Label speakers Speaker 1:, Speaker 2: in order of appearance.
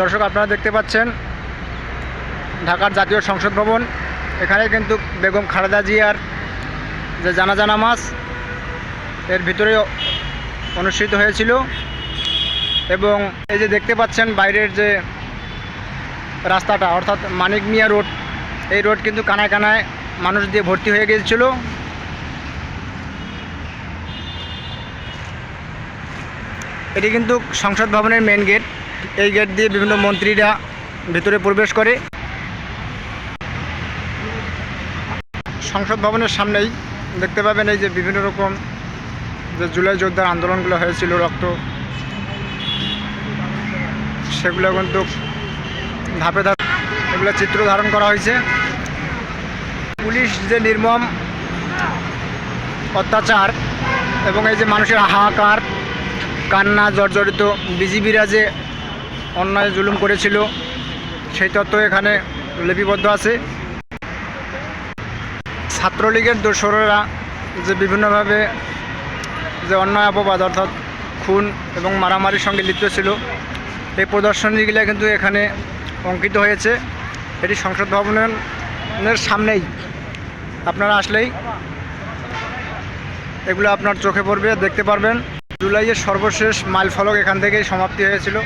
Speaker 1: দর্শক, আপনারা দেখতে পাচ্ছেন ঢাকার জাতীয় সংসদ ভবন। এখানে কিন্তু বেগম খালেদা জিয়ার যে জানাজা নামাজ এর ভিতরে অনুষ্ঠিত হয়েছিল। এবং এই যে দেখতে পাচ্ছেন বাইরের যে রাস্তাটা, অর্থাৎ মানিক মিয়া রোড, এই রোড কিন্তু কানায় কানায় মানুষ দিয়ে ভর্তি হয়ে গিয়েছিল। এটি কিন্তু সংসদ ভবনের মেন গেট। এই গেট দিয়ে বিভিন্ন মন্ত্রীরা ভিতরে প্রবেশ করে। সংসদ ভবনের সামনেই দেখতে পাবেন এই যে বিভিন্ন রকম যে জুলাই যোদ্ধার আন্দোলনগুলো হয়েছিল, রক্ত, সেগুলো কিন্তু ধাপে ধাপে এগুলো চিত্র ধারণ করা হয়েছে। পুলিশ যে নির্মম অত্যাচার এবং এই যে মানুষের হাহাকার, কান্না জর্জরিত, বিজিবিরা যে অন্যায় জুলুম করেছিল সেই তথ্য এখানে লিপিবদ্ধ আছে। ছাত্রলীগের দোসরেরা যে বিভিন্নভাবে যে অন্যায় অপবাদ অর্থাৎ খুন এবং মারামারির সঙ্গে লিপ্ত ছিল, এই প্রদর্শনীগুলো কিন্তু এখানে অঙ্কিত হয়েছে। এটি সংসদ ভবনের সামনেই, আপনারা আসলেই এগুলো আপনার চোখে পড়বে, দেখতে পারবেন। জুলাইয়ের সর্বশেষ মাইল ফলক এখান থেকেই সমাপ্তি হয়েছিল।